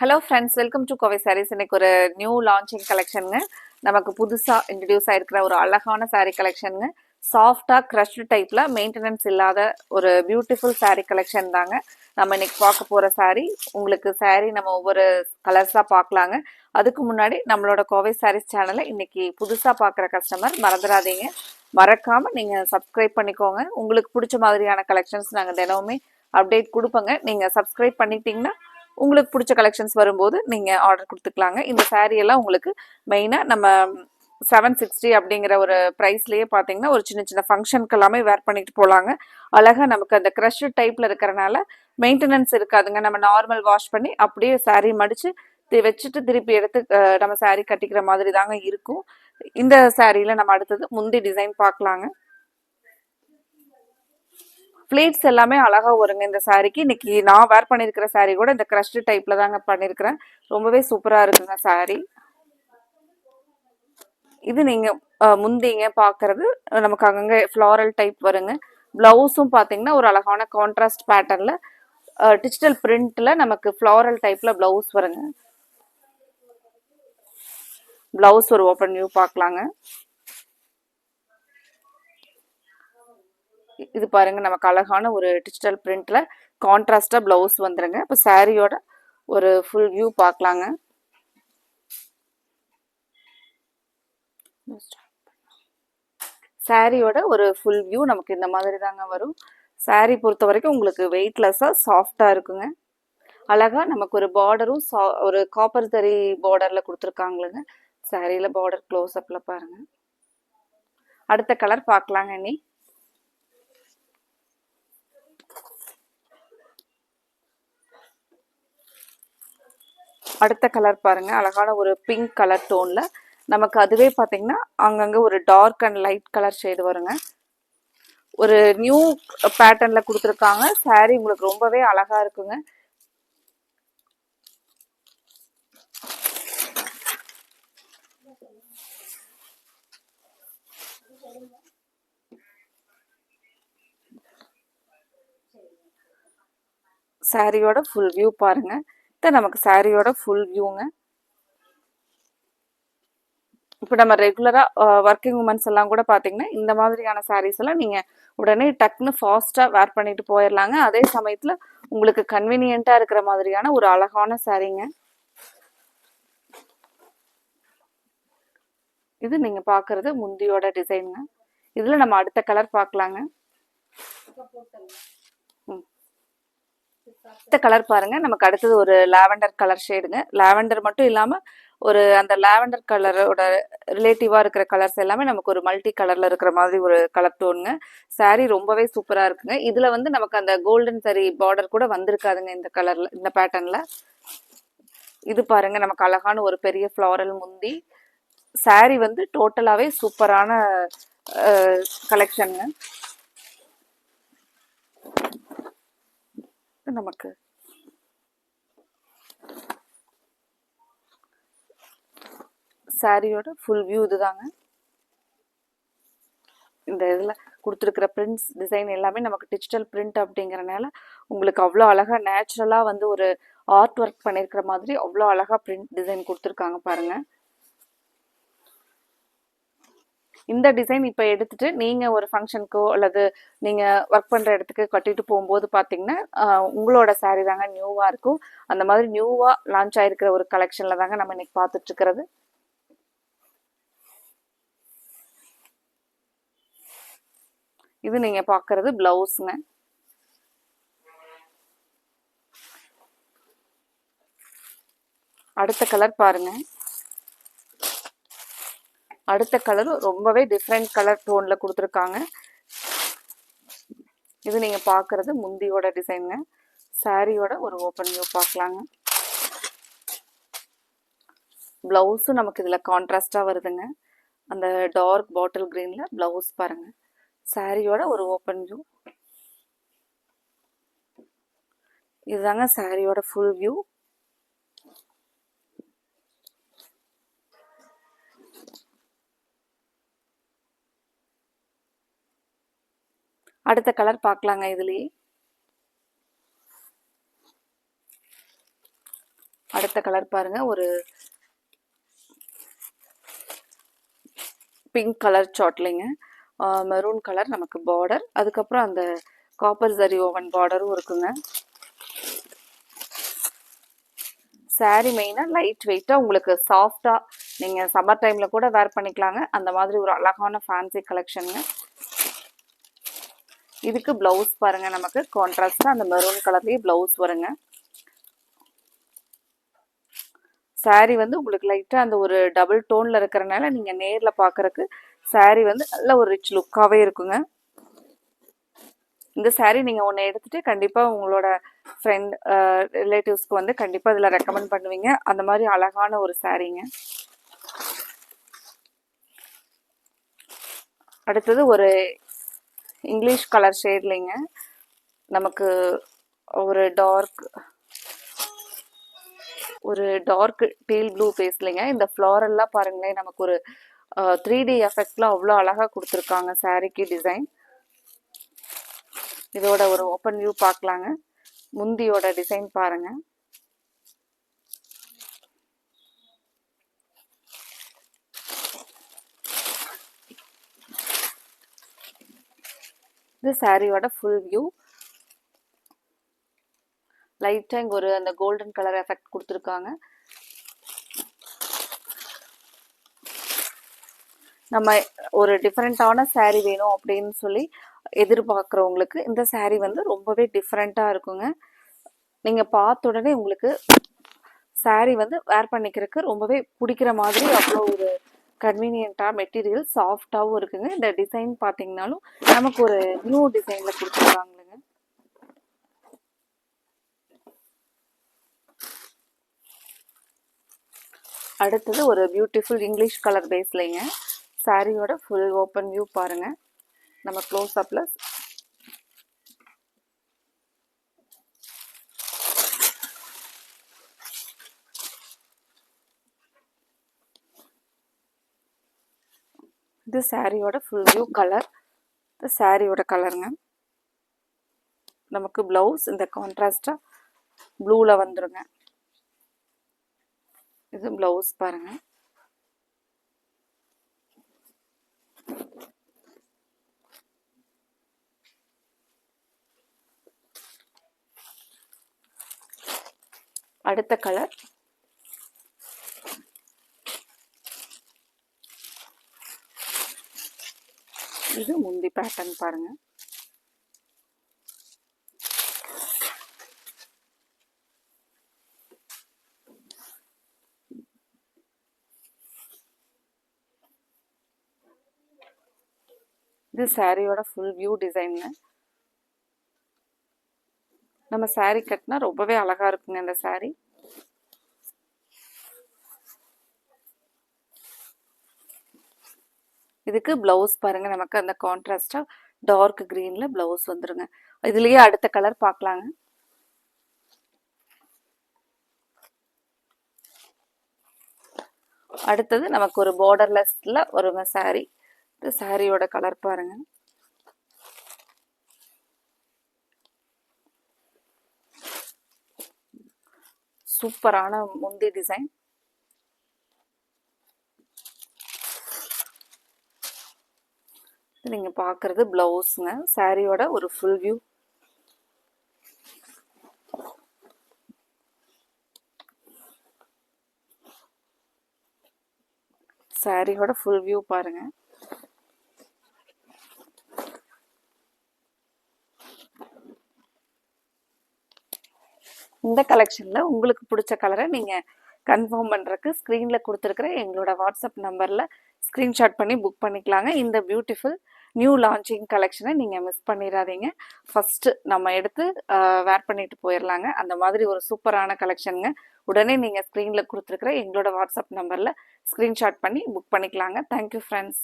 Hello friends, welcome to Kovai sarees. இன்னைக்கு ஒரு new launching கலெக்ஷனுங்க. நமக்கு புதுசாக இன்ட்ரடியூஸ் ஆயிருக்கிற ஒரு அழகான சாரீ கலெக்ஷனுங்க. சாஃப்டாக க்ரஷ்டு டைப்பில் மெயின்டெனன்ஸ் இல்லாத ஒரு பியூட்டிஃபுல் சாரீ கலெக்ஷன் தாங்க நம்ம இன்னைக்கு பார்க்க போகிற சாரீ. உங்களுக்கு சாரீ நம்ம ஒவ்வொரு கலர்ஸாக பார்க்கலாங்க. அதுக்கு முன்னாடி நம்மளோட கோவை சாரீஸ் சேனலை இன்னைக்கு புதுசாக பார்க்குற கஸ்டமர் மறந்துடாதீங்க. மறக்காமல் நீங்கள் சப்ஸ்கிரைப் பண்ணிக்கோங்க. உங்களுக்கு பிடிச்ச மாதிரியான கலெக்ஷன்ஸ் நாங்கள் தினமுமே அப்டேட் கொடுப்போங்க. நீங்கள் சப்ஸ்கிரைப் பண்ணிட்டீங்கன்னா உங்களுக்கு பிடிச்ச கலெக்ஷன்ஸ் வரும்போது நீங்கள் ஆர்டர் கொடுத்துக்கலாங்க. இந்த சாரீ எல்லாம் உங்களுக்கு மெயினாக நம்ம 760 அப்படிங்கிற ஒரு ப்ரைஸ்லேயே பார்த்தீங்கன்னா ஒரு சின்ன சின்ன ஃபங்க்ஷனுக்கு எல்லாமே வேர் பண்ணிட்டு போகலாங்க. அழகாக நமக்கு அந்த க்ரஷ் டைப்பில் இருக்கிறனால மெயின்டெனன்ஸ் இருக்காதுங்க. நம்ம நார்மல் வாஷ் பண்ணி அப்படியே சாரீ மடித்து வச்சுட்டு திருப்பி எடுத்து நம்ம சாரீ கட்டிக்கிற மாதிரி தாங்க இருக்கும். இந்த சாரியில் நம்ம அடுத்தது முந்தி டிசைன் பார்க்கலாங்க. ஃப்ளீட்ஸ் எல்லாமே அழகாக வருங்க இந்த சாரீக்கு. இன்னைக்கு நான் வேர் பண்ணியிருக்கிற சாரீ கூட இந்த க்ரஷ்டு டைப்பில் தாங்க பண்ணியிருக்கிறேன். ரொம்பவே சூப்பராக இருக்குங்க சாரீ. இது நீங்கள் முந்திங்க பார்க்குறது நமக்கு அங்கங்கே ஃப்ளாரல் டைப் வருங்க. ப்ளவுஸும் பார்த்தீங்கன்னா ஒரு அழகான கான்ட்ராஸ்ட் பேட்டர்னில் டிஜிட்டல் பிரிண்டில் நமக்கு ஃப்ளாரல் டைப்பில் ப்ளவுஸ் வருங்க. ப்ளவுஸ் ஒரு ஓப்பன் வியூ பார்க்கலாங்க. இது பாருங்க, நமக்கு அழகான ஒரு டிஜிட்டல் பிரிண்ட்ல கான்ட்ராஸ்டா பிளவுஸ் வந்துருங்க. இப்போ சாரியோட ஒரு ஃபுல் வியூ பார்க்கலாங்க. சாரியோட ஒரு ஃபுல் வியூ நமக்கு இந்த மாதிரி தாங்க வரும். சாரி பொறுத்த வரைக்கும் உங்களுக்கு வெயிட்லெஸ்ஸாக சாஃப்டாக இருக்குங்க. அழகா நமக்கு ஒரு பார்டரும் ஒரு காப்பர் தறி பார்டர்ல கொடுத்துருக்காங்களுங்க. சாரியில பார்டர் க்ளோஸ் அப்ல பாருங்க. அடுத்த கலர் பார்க்கலாங்க. இனி அடுத்த கலர் பாருங்க, அழகான ஒரு பிங்க் கலர் டோன்ல நமக்கு அதுவே பார்த்தீங்கன்னா அங்கங்கே ஒரு dark and light colour shade வருங்க. ஒரு நியூ பேட்டர்ன்ல கொடுத்துருக்காங்க. சாரி உங்களுக்கு ரொம்பவே அழகா இருக்குங்க. சாரியோட ஃபுல் வியூ பாருங்க. இது நமக்கு சாரியோட ஃபுல் வியூங்க. இப்போ நம்ம ரெகுலராக ஒர்க்கிங் உமன்ஸ் எல்லாம் கூட பார்த்தீங்கன்னா இந்த மாதிரியான சாரீஸ் எல்லாம் நீங்கள் உடனே டக்குன்னு ஃபாஸ்ட்டாக வேர் பண்ணிட்டு போயிடலாங்க. அதே சமயத்தில் உங்களுக்கு கன்வீனியண்ட்டாக இருக்கிற மாதிரியான ஒரு அழகான சாரீங்க. இது நீங்கள் பார்க்குறது முந்தியோட டிசைனுங்க. இதில் நம்ம அடுத்த கலர் பார்க்கலாங்க. அடுத்த கலர் பாருங்க, நமக்கு அடுத்தது ஒரு லாவெண்டர் கலர் ஷேடுங்க. லாவெண்டர் மட்டும் இல்லாமல் ஒரு அந்த லாவெண்டர் கலரோட ரிலேட்டிவாக இருக்கிற கலர்ஸ் எல்லாமே நமக்கு ஒரு மல்டி கலரில் இருக்கிற மாதிரி ஒரு கலர் டோனுங்க. சாரீ ரொம்பவே சூப்பராக இருக்குங்க. இதில் வந்து நமக்கு அந்த கோல்டன் சரி பார்டர் கூட வந்திருக்காதுங்க இந்த கலரில், இந்த பேட்டர்னில். இது பாருங்க, நமக்கு அழகான ஒரு பெரிய ஃப்ளாரல் முந்தி. சாரீ வந்து டோட்டலாகவே சூப்பரான கலெக்ஷனுங்க. நமக்கு சாரியோட ஃபுல் வியூ இதுதாங்க. இந்த இதில் கொடுத்துருக்கிற பிரிண்ட்ஸ் டிசைன் எல்லாமே நமக்கு டிஜிட்டல் பிரிண்ட் அப்படிங்கிறனால உங்களுக்கு அவ்வளோ அழகாக நேச்சுரலாக வந்து ஒரு ஆர்ட் ஒர்க் பண்ணியிருக்கிற மாதிரி அவ்வளோ அழகாக பிரிண்ட் டிசைன் கொடுத்துருக்காங்க பாருங்க. இந்த டிசைன் இப்போ எடுத்துட்டு நீங்கள் ஒரு ஃபங்க்ஷனுக்கோ அல்லது நீங்கள் ஒர்க் பண்ணுற இடத்துக்கு கட்டிட்டு போகும்போது பார்த்தீங்கன்னா உங்களோட சாரீ தாங்க நியூவாக இருக்கும். அந்த மாதிரி நியூவாக லான்ச் ஆகிருக்கிற ஒரு கலெக்ஷனில் தாங்க நம்ம இன்னைக்கு பார்த்துட்டு இருக்கிறது. இது நீங்கள் பார்க்குறது ப்ளவுஸுங்க. அடுத்த கலர் பாருங்க. அடுத்த கலரும் ரொம்பவே டிஃப்ரெண்ட் கலர் டோன்ல கொடுத்துருக்காங்க. இது நீங்கள் பார்க்குறது முந்தியோட டிசைனுங்க. சாரியோட ஒரு ஓப்பன் வியூ பார்க்கலாங்க. ப்ளவுஸும் நமக்கு இதில் கான்ட்ராஸ்டாக வருதுங்க. அந்த டார்க் பாட்டில் க்ரீனில் ப்ளவுஸ் பாருங்க. சாரியோட ஒரு ஓப்பன் வியூ இதுதாங்க. சாரியோட ஃபுல் வியூ. அடுத்த கலர் பார்க்கலாங்க. இதுலேயே அடுத்த கலர் பாருங்க, ஒரு பிங்க் கலர் சாட்லிங்க, மெரூன் கலர் நமக்கு பார்டர், அதுக்கப்புறம் அந்த காப்பர் ஜரி ஓவன் பார்டரும் இருக்குங்க. சாரீ மெயினாக லைட் வெயிட்டாக உங்களுக்கு சாஃப்டாக நீங்கள் சம்மர் டைமில் கூட வேர் பண்ணிக்கலாங்க. அந்த மாதிரி ஒரு அழகான ஃபேன்சி கலெக்ஷனுங்க. இதுக்கு ப்ளவுஸ் பாருங்கள், நமக்கு கான்ட்ராஸ்டாக அந்த மெரூன் கலர்லேயே ப்ளவுஸ் வருங்க. சாரீ வந்து உங்களுக்கு லைட்டாக அந்த ஒரு டபுள் டோனில் இருக்கிறனால நீங்கள் நேரில் பார்க்குறக்கு சாரீ வந்து நல்ல ஒரு ரிச் லுக்காகவே இருக்குங்க. இந்த சாரீ நீங்கள் ஒன்று எடுத்துகிட்டு கண்டிப்பாக உங்களோட ஃப்ரெண்ட் ரிலேட்டிவ்ஸ்க்கு வந்து கண்டிப்பாக இதில் ரெக்கமெண்ட் பண்ணுவீங்க. அந்த மாதிரி அழகான ஒரு சாரீங்க. அடுத்தது ஒரு இங்கிலீஷ் கலர் ஷேட்லிங்க, நமக்கு ஒரு டார்க் டீல் ப்ளூ பேஸ்லிங்க. இந்த ஃப்ளாரெல்லாம் பாருங்களேன், நமக்கு ஒரு 3D எஃபெக்ட்லாம் அவ்வளோ அழகாக கொடுத்துருக்காங்க சாரீக்கு டிசைன். இதோட ஒரு ஓப்பன் வியூ பார்க்கலாங்க. முந்தியோட டிசைன் பாருங்க. இது சாரியோட ஃபுல் வியூ. லைட்டாக இங்கே ஒரு அந்த கோல்டன் கலர் எஃபெக்ட் கொடுத்துருக்காங்க. நம்ம ஒரு டிஃப்ரெண்ட்டான சாரீ வேணும் அப்படின்னு சொல்லி எதிர்பார்க்குறவங்களுக்கு இந்த சாரீ வந்து ரொம்பவே டிஃப்ரெண்ட்டாக இருக்குங்க. நீங்கள் பார்த்த உடனே உங்களுக்கு சாரீ வந்து வேர் பண்ணிக்கிறதுக்கு ரொம்பவே பிடிக்கிற மாதிரி அவ்வளோ ஒரு கன்வீனியண்ட்டாக, மெட்டீரியல் சாஃப்டாகவும் இருக்குங்க. இந்த டிசைன் பார்த்தீங்கன்னாலும் நமக்கு ஒரு நியூ டிசைனில் கொடுத்துருக்காங்க. அடுத்தது ஒரு பியூட்டிஃபுல் இங்கிலீஷ் கலர் பேஸ்லைங்க. சாரியோட ஃபுல் ஓப்பன் வியூ பாருங்க. நம்ம க்ளோஸ் அப்ல இது சாரியோட ஃபுல் வியூ கலர். இது சாரியோட கலருங்க. நமக்கு பிளவுஸ் இந்த கான்ட்ராஸ்டா ப்ளூல வந்துருங்க. இது பிளவுஸ் பாருங்க. அடுத்த கலர் இது முந்தி பேட்டர்ன் பாருங்க. இது சாரியோட ஃபுல் வியூ டிசைனுங்க. நம்ம சாரி கட்டினா ரொம்பவே அழகா இருக்குங்க இந்த சாரி. இதுக்கு பிளவுஸ் பாருங்க, நமக்கு அந்த கான்ட்ராஸ்டா டார்க் கிரீன்ல பிளவுஸ் வந்துருங்க. இதுலயே அடுத்த கலர் பார்க்கலாங்க. அடுத்தது நமக்கு ஒரு பார்டர்லெஸ்ல வருங்க சாரி. இந்த சாரியோட கலர் பாருங்க. சூப்பரான முந்தி டிசைன். நீங்க பாக்குறது பிளவுஸ்ங்க. சாரியோட ஒரு ஃபுல் வியூ. சாரியோட ஃபுல் வியூ பாருங்க. இந்த கலெக்ஷன்ல உங்களுக்கு பிடிச்ச கலரை நீங்க கன்ஃபார்ம் பண்றதுக்கு ஸ்க்ரீன்ல கொடுத்துருக்கிற எங்களோட வாட்ஸ்அப் நம்பர்ல ஸ்க்ரீன்ஷாட் பண்ணி புக் பண்ணிக்கலாங்க. இந்த பியூட்டிஃபுல் நியூ லான்ச்சிங் கலெக்ஷனை நீங்கள் மிஸ் பண்ணிடாதீங்க. ஃபஸ்ட்டு நம்ம எடுத்து வேர் பண்ணிட்டு போயிடலாங்க. அந்த மாதிரி ஒரு சூப்பரான கலெக்ஷனுங்க. உடனே நீங்கள் ஸ்க்ரீனில் கொடுத்துருக்குற எங்களோட வாட்ஸ்அப் நம்பரில் ஸ்க்ரீன்ஷாட் பண்ணி புக் பண்ணிக்கலாங்க. Thank you friends.